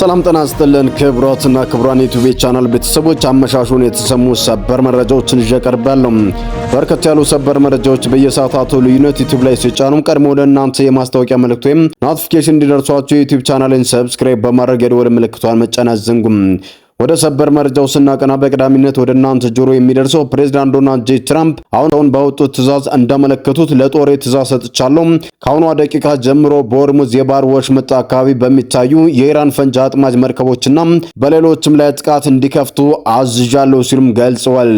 ሰላም ጤና ይስጥልን ክቡራትና ክቡራን የዩቲዩብ ቻናል ቤተሰቦች አመሻሹን የተሰሙ ሰበር መረጃዎችን ይዤ ቀርባለሁ። በርከት ያሉ ሰበር መረጃዎች በየሰዓታቱ ልዩነት ዩቲዩብ ላይ ሲጫኑም ቀድሞ ወደ እናንተ የማስታወቂያ መልእክት ወይም ኖቲፊኬሽን እንዲደርሷችሁ የዩቲዩብ ቻናልን ሰብስክራይብ በማድረግ የደወል ምልክቷን መጫን አትዘንጉም። ወደ ሰበር መረጃው ስናቀና በቀዳሚነት ወደ እናንተ ጆሮ የሚደርሰው ፕሬዝዳንት ዶናልድ ጄ ትራምፕ አሁን ባወጡት ትዕዛዝ እንዳመለከቱት ለጦር ትዕዛዝ ሰጥቻለሁ። ከአሁኗ ደቂቃ ጀምሮ በሆርሙዝ የባህር ወሽመጥ አካባቢ በሚታዩ የኢራን ፈንጂ አጥማጅ መርከቦችና በሌሎችም ላይ ጥቃት እንዲከፍቱ አዝዣለሁ ሲሉም ገልጸዋል።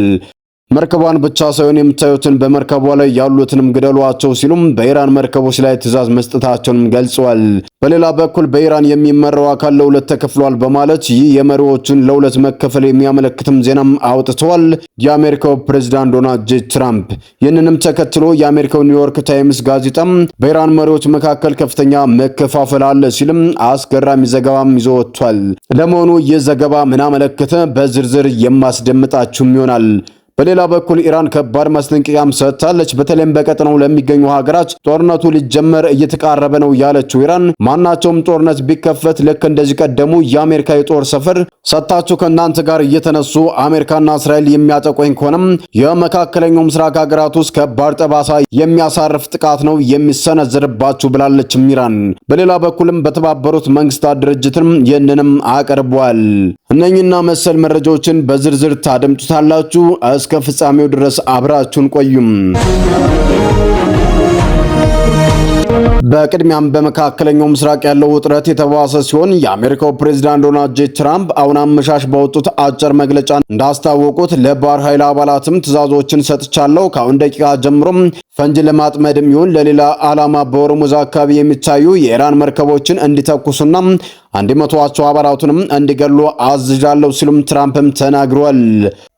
መርከቧን ብቻ ሳይሆን የምታዩትን በመርከቧ ላይ ያሉትንም ግደሏቸው ሲሉም በኢራን መርከቦች ላይ ትዕዛዝ መስጠታቸውንም ገልጸዋል። በሌላ በኩል በኢራን የሚመራው አካል ለሁለት ተከፍሏል በማለት ይህ የመሪዎቹን ለሁለት መከፈል የሚያመለክትም ዜናም አውጥተዋል የአሜሪካው ፕሬዝዳንት ዶናልድ ጄ ትራምፕ። ይህንንም ተከትሎ የአሜሪካው ኒውዮርክ ታይምስ ጋዜጣም በኢራን መሪዎች መካከል ከፍተኛ መከፋፈል አለ ሲልም አስገራሚ ዘገባም ይዞ ወጥቷል። ለመሆኑ ይህ ዘገባ ምን አመለከተ? በዝርዝር የማስደምጣችሁም ይሆናል። በሌላ በኩል ኢራን ከባድ ማስጠንቀቂያም ሰጥታለች። በተለይም በቀጠናው ለሚገኙ ሀገራት ጦርነቱ ሊጀመር እየተቃረበ ነው ያለችው ኢራን ማናቸውም ጦርነት ቢከፈት ልክ እንደዚህ ቀደሙ የአሜሪካ የጦር ሰፈር ሰጣችሁ ከእናንተ ጋር እየተነሱ አሜሪካና እስራኤል የሚያጠቁኝ ከሆነም የመካከለኛው ምስራቅ ሀገራት ውስጥ ከባድ ጠባሳ የሚያሳርፍ ጥቃት ነው የሚሰነዘርባችሁ ብላለችም ኢራን። በሌላ በኩልም በተባበሩት መንግስታት ድርጅትም ይህንንም አቀርቧል። እነኝና መሰል መረጃዎችን በዝርዝር ታደምጡታላችሁ። እስከ ፍጻሜው ድረስ አብራችሁን ቆዩም። በቅድሚያም በመካከለኛው ምስራቅ ያለው ውጥረት የተባባሰ ሲሆን የአሜሪካው ፕሬዝዳንት ዶናልድ ጄ ትራምፕ አሁን አመሻሽ ባወጡት አጭር መግለጫ እንዳስታወቁት ለባህር ኃይል አባላትም ትዕዛዞችን ሰጥቻለሁ። ከአሁን ደቂቃ ጀምሮም ፈንጂ ለማጥመድም ይሁን ለሌላ ዓላማ በሆርሙዝ አካባቢ የሚታዩ የኢራን መርከቦችን እንዲተኩሱና እንዲመቷቸው አባላቱንም እንዲገሉ አዝዣለሁ ሲሉም ትራምፕም ተናግረዋል።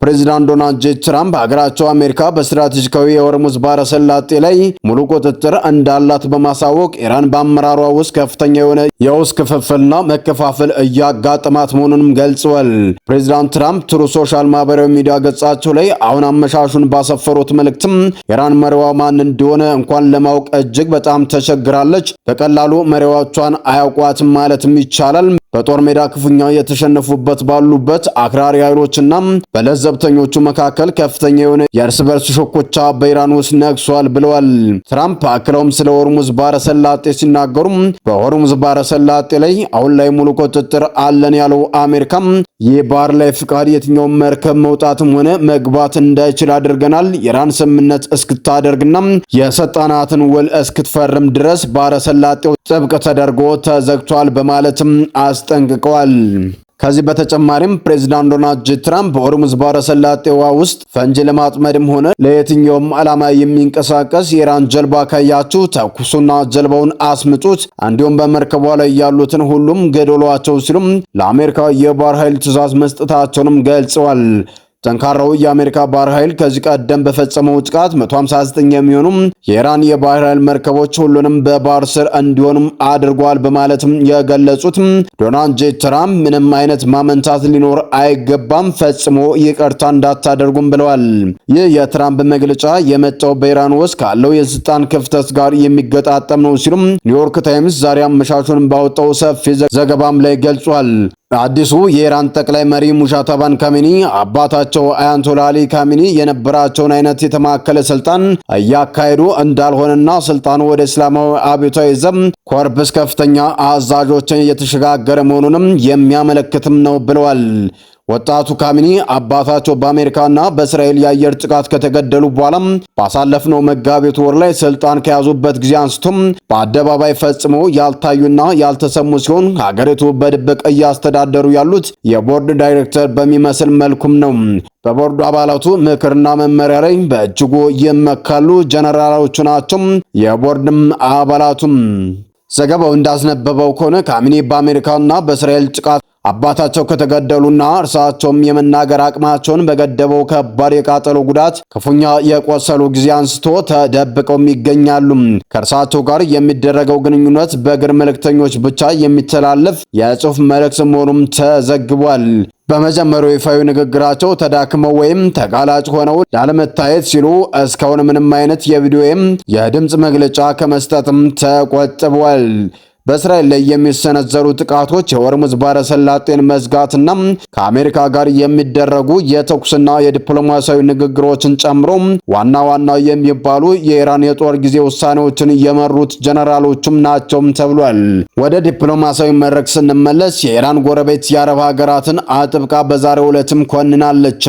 ፕሬዝዳንት ዶናልድ ጄ ትራምፕ ሀገራቸው አሜሪካ በስትራቴጂካዊ የሆርሙዝ ባህረ ሰላጤ ላይ ሙሉ ቁጥጥር እንዳላት በማሳወቅ ኢራን በአመራሯ ውስጥ ከፍተኛ የሆነ የውስጥ ክፍፍልና መከፋፈል እያጋጠማት መሆኑንም ገልጸዋል። ፕሬዝዳንት ትራምፕ ትሩ ሶሻል ማህበራዊ ሚዲያ ገጻቸው ላይ አሁን አመሻሹን ባሰፈሩት መልእክትም ኢራን መሪዋ ማን እንደሆነ እንኳን ለማወቅ እጅግ በጣም ተቸግራለች። በቀላሉ መሪዎቿን አያውቋትም ማለትም ይቻላል። በጦር ሜዳ ክፉኛ የተሸነፉበት ባሉበት አክራሪ ኃይሎችና በለዘብተኞቹ መካከል ከፍተኛ የሆነ የእርስ በርስ ሽኩቻ በኢራን ውስጥ ነግሷል ብለዋል። ትራምፕ አክለውም ስለ ሆርሙዝ ባህረ ሰላጤ ሲናገሩም በሆርሙዝ ባህረ ሰላጤ ላይ አሁን ላይ ሙሉ ቁጥጥር አለን ያለው አሜሪካም ይህ ባህር ላይ ፍቃድ የትኛውም መርከብ መውጣትም ሆነ መግባት እንዳይችል አድርገናል። ኢራን ስምምነት እስክታደርግና የሰጣናትን ውል እስክትፈርም ድረስ ባህረ ሰላጤው ጥብቅ ተደርጎ ተዘግቷል በማለትም አስጠንቅቀዋል። ከዚህ በተጨማሪም ፕሬዝዳንት ዶናልድ ጄ ትራምፕ በሆርሙዝ ባህረ ሰላጤዋ ውስጥ ፈንጂ ለማጥመድም ሆነ ለየትኛውም ዓላማ የሚንቀሳቀስ የኢራን ጀልባ ካያችሁ ተኩሱና ጀልባውን አስምጡት፣ እንዲሁም በመርከቧ ላይ ያሉትን ሁሉም ገደሏቸው ሲሉም ለአሜሪካ የባህር ኃይል ትዕዛዝ መስጠታቸውንም ገልጸዋል። ጠንካራው የአሜሪካ ባህር ኃይል ከዚህ ቀደም በፈጸመው ጥቃት 159 የሚሆኑ የኢራን የባህር ኃይል መርከቦች ሁሉንም በባህር ስር እንዲሆኑም አድርጓል በማለትም የገለጹት ዶናልድ ጄ ትራምፕ ምንም አይነት ማመንታት ሊኖር አይገባም፣ ፈጽሞ ይቅርታ እንዳታደርጉም ብለዋል። ይህ የትራምፕ መግለጫ የመጣው በኢራን ውስጥ ካለው የስልጣን ክፍተት ጋር የሚገጣጠም ነው ሲሉም ኒውዮርክ ታይምስ ዛሬ አመሻሹን ባወጣው ሰፊ ዘገባም ላይ ገልጿል። አዲሱ የኢራን ጠቅላይ መሪ ሙሻታባን ካሚኒ አባታቸው አያቶላ አሊ ካሚኒ የነበራቸውን አይነት የተማከለ ስልጣን እያካሄዱ እንዳልሆነና ስልጣኑ ወደ እስላማዊ አብዮታዊ ዘብ ኮርፕስ ከፍተኛ አዛዦችን እየተሸጋገረ መሆኑንም የሚያመለክትም ነው ብለዋል። ወጣቱ ካሚኒ አባታቸው በአሜሪካና በእስራኤል የአየር ጥቃት ከተገደሉ በኋላም ባሳለፍነው መጋቢት ወር ላይ ስልጣን ከያዙበት ጊዜ አንስቶም በአደባባይ ፈጽሞ ያልታዩና ያልተሰሙ ሲሆን ሀገሪቱ በድብቅ እያስተዳደሩ ያሉት የቦርድ ዳይሬክተር በሚመስል መልኩም ነው። በቦርዱ አባላቱ ምክርና መመሪያ ላይ በእጅጉ ይመካሉ። ጀነራሎቹ ናቸው የቦርድም አባላቱም። ዘገባው እንዳስነበበው ከሆነ ካሚኒ በአሜሪካና በእስራኤል ጥቃት አባታቸው ከተገደሉና እርሳቸውም የመናገር አቅማቸውን በገደበው ከባድ የቃጠሎ ጉዳት ክፉኛ የቆሰሉ ጊዜ አንስቶ ተደብቀው ይገኛሉ። ከእርሳቸው ጋር የሚደረገው ግንኙነት በእግር መልእክተኞች ብቻ የሚተላለፍ የጽሑፍ መልእክት መሆኑም ተዘግቧል። በመጀመሪያው ይፋዊ ንግግራቸው ተዳክመው ወይም ተጋላጭ ሆነው ላለመታየት ሲሉ እስካሁን ምንም አይነት የቪዲዮ ወይም የድምጽ መግለጫ ከመስጠትም ተቆጥበዋል። በእስራኤል ላይ የሚሰነዘሩ ጥቃቶች የሆርሙዝ ባህረ ሰላጤን መዝጋትና ከአሜሪካ ጋር የሚደረጉ የተኩስና የዲፕሎማሲያዊ ንግግሮችን ጨምሮ ዋና ዋና የሚባሉ የኢራን የጦር ጊዜ ውሳኔዎችን የመሩት ጀነራሎችም ናቸው ተብሏል። ወደ ዲፕሎማሲያዊ መድረክ ስንመለስ የኢራን ጎረቤት የአረብ ሀገራትን አጥብቃ በዛሬው ዕለትም ኮንናለች።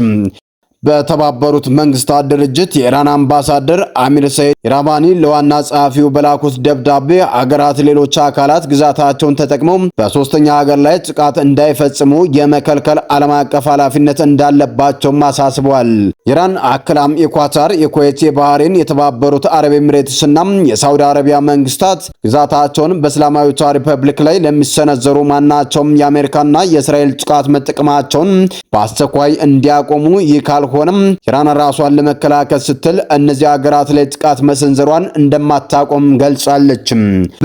በተባበሩት መንግስታት ድርጅት የኢራን አምባሳደር አሚር ሰይድ ኢራባኒ ለዋና ጸሐፊው በላኩት ደብዳቤ አገራት ሌሎች አካላት ግዛታቸውን ተጠቅመው በሶስተኛ ሀገር ላይ ጥቃት እንዳይፈጽሙ የመከልከል ዓለም አቀፍ ኃላፊነት እንዳለባቸው አሳስበዋል። ኢራን አክላም ኢኳታር፣ የኩዌት፣ የባህሬን፣ የተባበሩት አረብ ኤሚሬትስና የሳውዲ አረቢያ መንግስታት ግዛታቸውን በእስላማዊቷ ሪፐብሊክ ላይ ለሚሰነዘሩ ማናቸውም የአሜሪካና የእስራኤል ጥቃት መጠቀማቸውን በአስቸኳይ እንዲያቆሙ ይካል ሆነም ኢራን ራሷን ለመከላከል ስትል እነዚህ ሀገራት ላይ ጥቃት መሰንዘሯን እንደማታቆም ገልጻለች።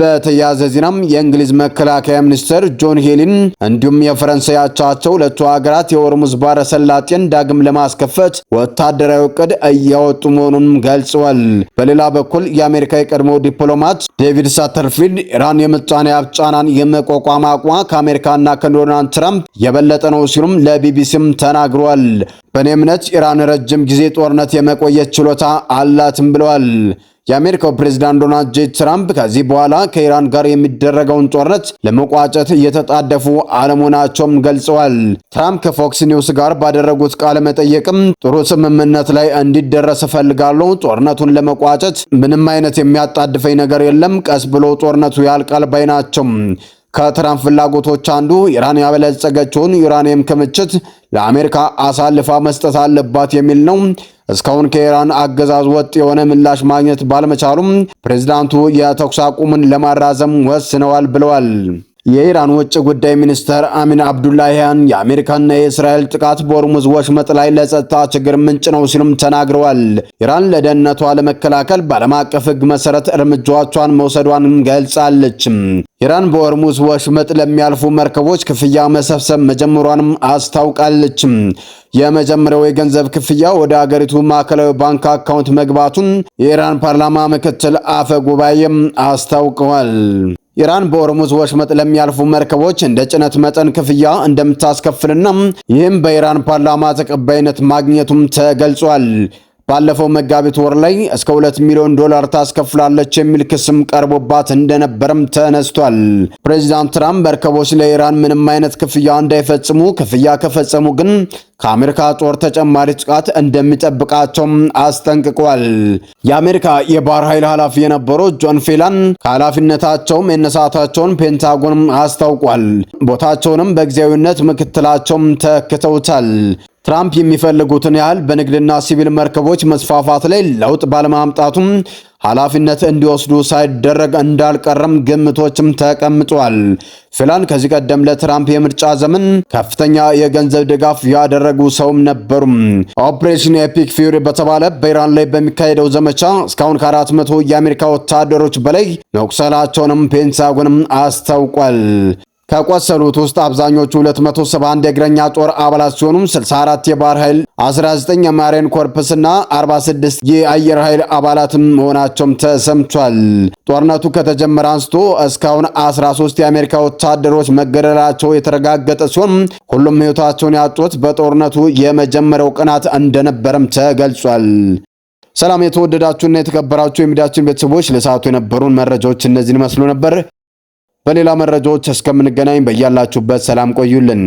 በተያያዘ ዜናም የእንግሊዝ መከላከያ ሚኒስትር ጆን ሄሊን እንዲሁም የፈረንሳይ አቻቸው ሁለቱ ሀገራት የሆርሙዝ ባህረ ሰላጤን ዳግም ለማስከፈት ወታደራዊ ዕቅድ እያወጡ መሆኑን ገልጸዋል። በሌላ በኩል የአሜሪካ የቀድሞ ዲፕሎማት ዴቪድ ሳተርፊልድ ኢራን የምጣኔ ሀብት ጫናን የመቋቋም አቅሟ ከአሜሪካና ከዶናልድ ትራምፕ የበለጠ ነው ሲሉም ለቢቢሲም ተናግረዋል። በእኔ እምነት ኢራን ረጅም ጊዜ ጦርነት የመቆየት ችሎታ አላትም ብለዋል። የአሜሪካው ፕሬዝዳንት ዶናልድ ጄ ትራምፕ ከዚህ በኋላ ከኢራን ጋር የሚደረገውን ጦርነት ለመቋጨት እየተጣደፉ አለመሆናቸውም ገልጸዋል። ትራምፕ ከፎክስ ኒውስ ጋር ባደረጉት ቃለ መጠይቅም ጥሩ ስምምነት ላይ እንዲደረስ እፈልጋለሁ፣ ጦርነቱን ለመቋጨት ምንም አይነት የሚያጣድፈኝ ነገር የለም፣ ቀስ ብሎ ጦርነቱ ያልቃል ባይ ናቸው። ከትራምፕ ፍላጎቶች አንዱ ኢራን ያበለጸገችውን ዩራኒየም ክምችት ለአሜሪካ አሳልፋ መስጠት አለባት የሚል ነው። እስካሁን ከኢራን አገዛዝ ወጥ የሆነ ምላሽ ማግኘት ባለመቻሉም ፕሬዝዳንቱ የተኩስ አቁምን ለማራዘም ወስነዋል ብለዋል። የኢራን ውጭ ጉዳይ ሚኒስትር አሚን አብዱላሂያን የአሜሪካና የእስራኤል ጥቃት በሆርሙዝ ወሽመጥ ላይ ለጸጥታ ችግር ምንጭ ነው ሲሉም ተናግረዋል። ኢራን ለደህንነቷ ለመከላከል በዓለም አቀፍ ሕግ መሰረት እርምጃዎቿን መውሰዷንም ገልጻለች። ኢራን በሆርሙዝ ወሽመጥ ለሚያልፉ መርከቦች ክፍያ መሰብሰብ መጀመሯንም አስታውቃለች። የመጀመሪያው የገንዘብ ክፍያ ወደ አገሪቱ ማዕከላዊ ባንክ አካውንት መግባቱን የኢራን ፓርላማ ምክትል አፈ ጉባኤም አስታውቀዋል። ኢራን በሆርሙዝ ወሽመጥ ለሚያልፉ መርከቦች እንደ ጭነት መጠን ክፍያ እንደምታስከፍልና ይህም በኢራን ፓርላማ ተቀባይነት ማግኘቱም ተገልጿል። ባለፈው መጋቢት ወር ላይ እስከ $2 ሚሊዮን ታስከፍላለች የሚል ክስም ቀርቦባት እንደነበረም ተነስቷል። ፕሬዚዳንት ትራምፕ መርከቦች ለኢራን ምንም አይነት ክፍያ እንዳይፈጽሙ፣ ክፍያ ከፈጸሙ ግን ከአሜሪካ ጦር ተጨማሪ ጥቃት እንደሚጠብቃቸውም አስጠንቅቋል። የአሜሪካ የባህር ኃይል ኃላፊ የነበሩት ጆን ፌላን ከኃላፊነታቸው መነሳታቸውን ፔንታጎንም አስታውቋል። ቦታቸውንም በጊዜያዊነት ምክትላቸውም ተክተውታል። ትራምፕ የሚፈልጉትን ያህል በንግድና ሲቪል መርከቦች መስፋፋት ላይ ለውጥ ባለማምጣቱም ኃላፊነት እንዲወስዱ ሳይደረግ እንዳልቀረም ግምቶችም ተቀምጧል። ፌላን ከዚህ ቀደም ለትራምፕ የምርጫ ዘመን ከፍተኛ የገንዘብ ድጋፍ ያደረጉ ሰውም ነበሩ። ኦፕሬሽን ኤፒክ ፊውሪ በተባለ በኢራን ላይ በሚካሄደው ዘመቻ እስካሁን ከ400 የአሜሪካ ወታደሮች በላይ መቁሰላቸውንም ፔንታጎንም አስታውቋል። ከቆሰሉት ውስጥ አብዛኞቹ 271 የእግረኛ ጦር አባላት ሲሆኑ 64 የባህር ኃይል፣ 19 የማሪን ኮርፕስና 46 የአየር ኃይል አባላትም መሆናቸውም ተሰምቷል። ጦርነቱ ከተጀመረ አንስቶ እስካሁን 13 የአሜሪካ ወታደሮች መገደላቸው የተረጋገጠ ሲሆን ሁሉም ሕይወታቸውን ያጡት በጦርነቱ የመጀመሪያው ቀናት እንደነበረም ተገልጿል። ሰላም የተወደዳችሁና የተከበራችሁ የሚዲያችን ቤተሰቦች ለሰዓቱ የነበሩን መረጃዎች እነዚህን መስሉ ነበር። በሌላ መረጃዎች እስከምንገናኝ በያላችሁበት ሰላም ቆዩልን።